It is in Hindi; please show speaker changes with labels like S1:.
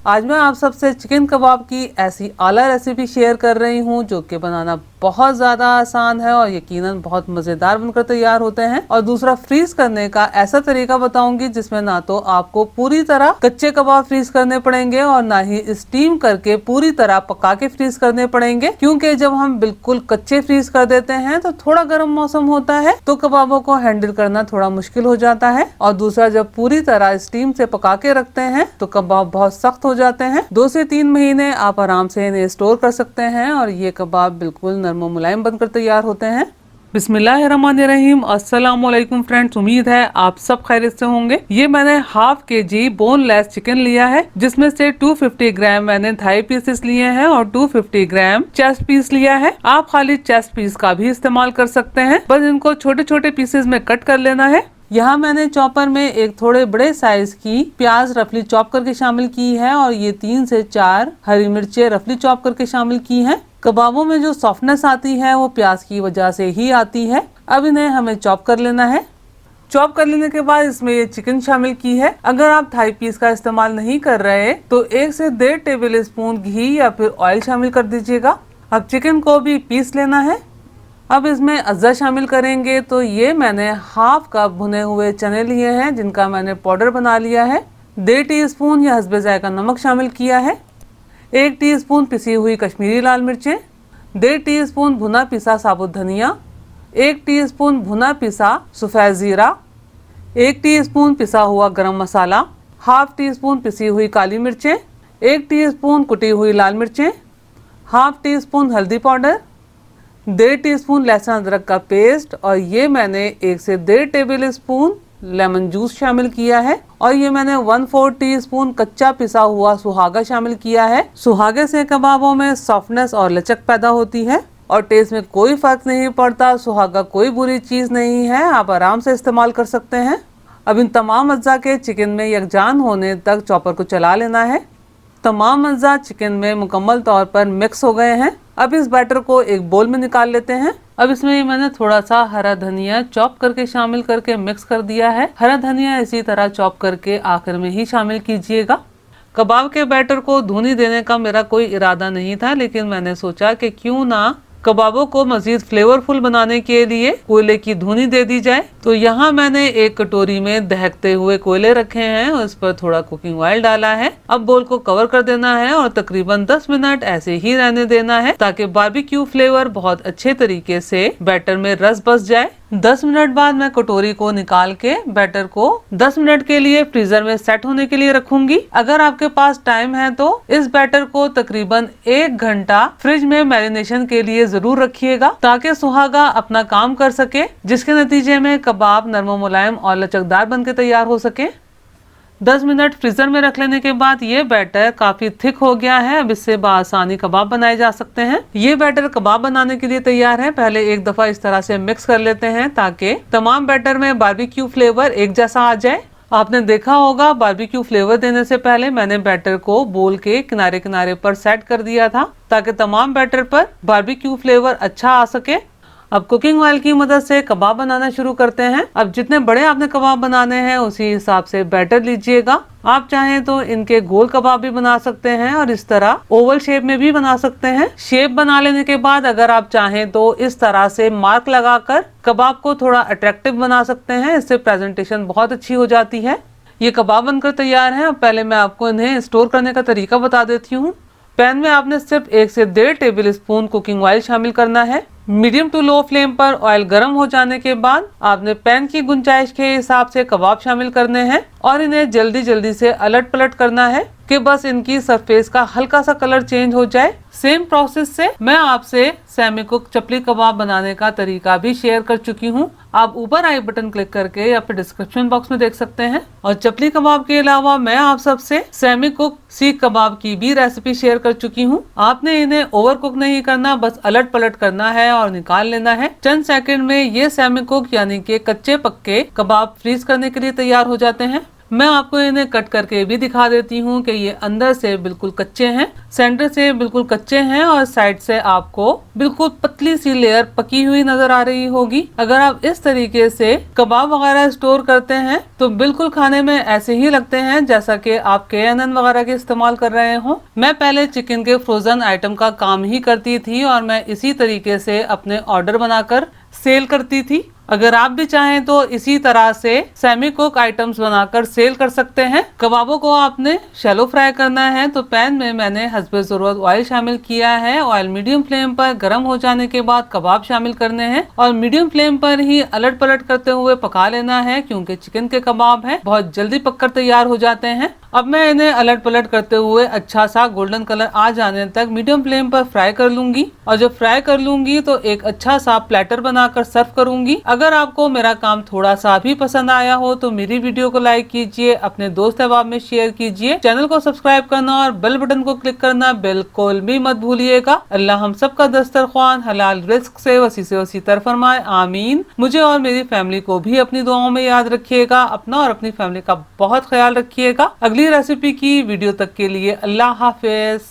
S1: आज मैं आप सबसे चिकन कबाब की ऐसी आला रेसिपी शेयर कर रही हूँ जो कि बनाना बहुत ज़्यादा आसान है और यकीनन बहुत मज़ेदार बनकर तैयार होते हैं। और दूसरा, फ्रीज करने का ऐसा तरीका बताऊंगी जिसमें ना तो आपको पूरी तरह कच्चे कबाब फ्रीज करने पड़ेंगे और ना ही स्टीम करके पूरी तरह पका के फ्रीज करने पड़ेंगे, क्योंकि जब हम बिल्कुल कच्चे फ्रीज कर देते हैं तो थोड़ा गर्म मौसम होता है तो कबाबों को हैंडल करना थोड़ा मुश्किल हो जाता है। और दूसरा, जब पूरी तरह स्टीम से पका के रखते हैं तो कबाब बहुत सख्त हो जाते हैं। 2 से 3 महीने आप आराम से इन्हें स्टोर कर सकते हैं और ये कबाब बिल्कुल नरम और मुलायम बनकर तैयार होते हैं। बिस्मिल्लाहिर्रहमानिर्रहीम। अस्सलाम वालेकुम फ्रेंड्स, उम्मीद है आप सब खैरियत से होंगे। ये मैंने हाफ केजी बोनलेस चिकन लिया है, जिसमें से 250 ग्राम मैंने थाई पीसेस लिए हैं और 250 ग्राम चेस्ट पीस लिया है। आप खाली चेस्ट पीस का भी इस्तेमाल कर सकते हैं, बस इनको छोटे छोटे पीसेस में कट कर लेना है। यहाँ मैंने चॉपर में एक थोड़े बड़े साइज की प्याज रफली चॉप करके शामिल की है और ये 3 से 4 हरी मिर्चें रफली चॉप करके शामिल की हैं। कबाबों में जो सॉफ्टनेस आती है वो प्याज की वजह से ही आती है। अब इन्हें हमें चॉप कर लेना है। चॉप कर लेने के बाद इसमें ये चिकन शामिल की है। अगर आप थाई पीस का इस्तेमाल नहीं कर रहे तो 1 से 1.5 टेबल स्पून घी या फिर ऑयल शामिल कर दीजिएगा। अब चिकन को भी पीस लेना है। अब इसमें अज्जा शामिल करेंगे, तो ये मैंने हाफ कप भुने हुए चने लिए हैं जिनका मैंने पाउडर बना लिया है। 1.5 टीस्पून या हस्बे जायका नमक शामिल किया है। 1 टीस्पून पिसी हुई कश्मीरी लाल मिर्चें, 1.5 टीस्पून भुना पिसा साबुत धनिया, 1 टीस्पून भुना पिसा सफ़ेद ज़ीरा, 1 टीस्पून पिसा हुआ गरम मसाला, हाफ टीस्पून पिसी हुई काली मिर्चें, 1 टीस्पून कुटी हुई लाल मिर्चें, हाफ टीस्पून हल्दी पाउडर, 1.5 टीस्पून लहसुन अदरक का पेस्ट और ये मैंने 1 से 1.5 टेबल स्पून लेमन जूस शामिल किया है। और ये मैंने 1/4 टीस्पून कच्चा पिसा हुआ सुहागा शामिल किया है। सुहागे से कबाबों में सॉफ्टनेस और लचक पैदा होती है और टेस्ट में कोई फर्क नहीं पड़ता। सुहागा कोई बुरी चीज नहीं है, आप आराम से इस्तेमाल कर सकते हैं। अब इन तमाम अज्जा के चिकन में यकजान होने तक चॉपर को चला लेना है। तमाम अज्जा चिकन में मुकम्मल तौर पर मिक्स हो गए हैं। अब इस बैटर को एक बोल में निकाल लेते हैं। अब इसमें मैंने थोड़ा सा हरा धनिया चॉप करके शामिल करके मिक्स कर दिया है। हरा धनिया इसी तरह चॉप करके आखिर में ही शामिल कीजिएगा। कबाब के बैटर को धुनी देने का मेरा कोई इरादा नहीं था, लेकिन मैंने सोचा कि क्यों ना कबाबों को मजीद फ्लेवरफुल बनाने के लिए कोयले की धुनी दे दी जाए। तो यहाँ मैंने एक कटोरी में दहकते हुए कोयले रखे हैं और उस पर थोड़ा कुकिंग ऑयल डाला है। अब बोल को कवर कर देना है और तकरीबन 10 मिनट ऐसे ही रहने देना है ताकि बारबेक्यू फ्लेवर बहुत अच्छे तरीके से बैटर में रस बस जाए। 10 मिनट बाद मैं कटोरी को निकाल के बैटर को 10 मिनट के लिए फ्रीजर में सेट होने के लिए रखूंगी। अगर आपके पास टाइम है तो इस बैटर को तकरीबन 1 घंटा फ्रिज में मैरिनेशन के लिए जरूर रखिएगा ताकि सुहागा अपना काम कर सके, जिसके नतीजे में कबाब नरम मुलायम और लचकदार बनके तैयार हो सके। 10 मिनट फ्रीजर में रख लेने के बाद ये बैटर काफी थिक हो गया है। अब इससे बआसानी कबाब बनाए जा सकते हैं। ये बैटर कबाब बनाने के लिए तैयार है। पहले एक दफा इस तरह से मिक्स कर लेते हैं ताकि तमाम बैटर में बारबेक्यू फ्लेवर एक जैसा आ जाए। आपने देखा होगा बारबेक्यू फ्लेवर देने से पहले मैंने बैटर को बोल के किनारे किनारे पर सेट कर दिया था ताकि तमाम बैटर पर बारबेक्यू फ्लेवर अच्छा आ सके। अब कुकिंग ऑयल की मदद से कबाब बनाना शुरू करते हैं। अब जितने बड़े आपने कबाब बनाने हैं उसी हिसाब से बैटर लीजिएगा। आप चाहें तो इनके गोल कबाब भी बना सकते हैं और इस तरह ओवल शेप में भी बना सकते हैं। शेप बना लेने के बाद अगर आप चाहें तो इस तरह से मार्क लगाकर कबाब को थोड़ा अट्रैक्टिव बना सकते हैं। इससे प्रेजेंटेशन बहुत अच्छी हो जाती है। ये कबाब बनकर तैयार है। अब पहले मैं आपको इन्हें स्टोर करने का तरीका बता देती हूँ। पैन में आपने सिर्फ 1 से 1.5 टेबल स्पून कुकिंग ऑयल शामिल करना है। मीडियम टू लो फ्लेम पर ऑयल गर्म हो जाने के बाद आपने पैन की गुंजाइश के हिसाब से कबाब शामिल करने हैं और इन्हें जल्दी जल्दी से अलट पलट करना है कि बस इनकी सरफेस का हल्का सा कलर चेंज हो जाए। सेम प्रोसेस से मैं आपसे सेमी कुक चपली कबाब बनाने का तरीका भी शेयर कर चुकी हूँ। आप ऊपर आई बटन क्लिक करके या फिर डिस्क्रिप्शन बॉक्स में देख सकते हैं। और चपली कबाब के अलावा मैं आप सबसे सेमी कुक सीख कबाब की भी रेसिपी शेयर कर चुकी हूँ। आपने इन्हें ओवर कुक नहीं करना, बस अलट पलट करना है और निकाल लेना है। चंद सेकंड में ये सेमी कुक यानी कि कच्चे पक्के कबाब फ्रीज करने के लिए तैयार हो जाते हैं। मैं आपको इन्हें कट करके भी दिखा देती हूँ कि ये अंदर से बिल्कुल कच्चे हैं, सेंटर से बिल्कुल कच्चे हैं और साइड से आपको बिल्कुल पतली सी लेयर पकी हुई नजर आ रही होगी। अगर आप इस तरीके से कबाब वगैरह स्टोर करते हैं तो बिल्कुल खाने में ऐसे ही लगते हैं जैसा कि आप KNN वगैरह के इस्तेमाल कर रहे हो। मैं पहले चिकन के फ्रोजन आइटम का काम ही करती थी और मैं इसी तरीके से अपने ऑर्डर बनाकर सेल करती थी। अगर आप भी चाहें तो इसी तरह से सेमी कुक आइटम्स बनाकर सेल कर सकते हैं। कबाबों को आपने शैलो फ्राई करना है तो पैन में मैंने हस्बे ज़रूरत ऑयल शामिल किया है। ऑयल मीडियम फ्लेम पर गर्म हो जाने के बाद कबाब शामिल करने हैं और मीडियम फ्लेम पर ही अलट पलट करते हुए पका लेना है, क्योंकि चिकन के कबाब हैं बहुत जल्दी पककर तैयार हो जाते हैं। अब मैं इन्हें अलट पलट करते हुए अच्छा सा गोल्डन कलर आ जाने तक मीडियम फ्लेम पर फ्राई कर लूंगी और जब फ्राई कर लूंगी तो एक अच्छा सा प्लेटर बनाकर सर्व करूंगी। अगर आपको मेरा काम थोड़ा सा भी पसंद आया हो तो मेरी वीडियो को लाइक कीजिए, अपने दोस्त अहबाब में शेयर कीजिए, चैनल को सब्सक्राइब करना और बेल बटन को क्लिक करना बिल्कुल भी मत भूलिएगा। अल्लाह हम सब का दस्तरख्वान हलाल रिस्क से वसी तर फरमाए, आमीन। मुझे और मेरी फैमिली को भी अपनी दुआओं में याद रखिएगा। अपना और अपनी फैमिली का बहुत ख्याल रखिएगा। अगली रेसिपी की वीडियो तक के लिए अल्लाह हाफिज।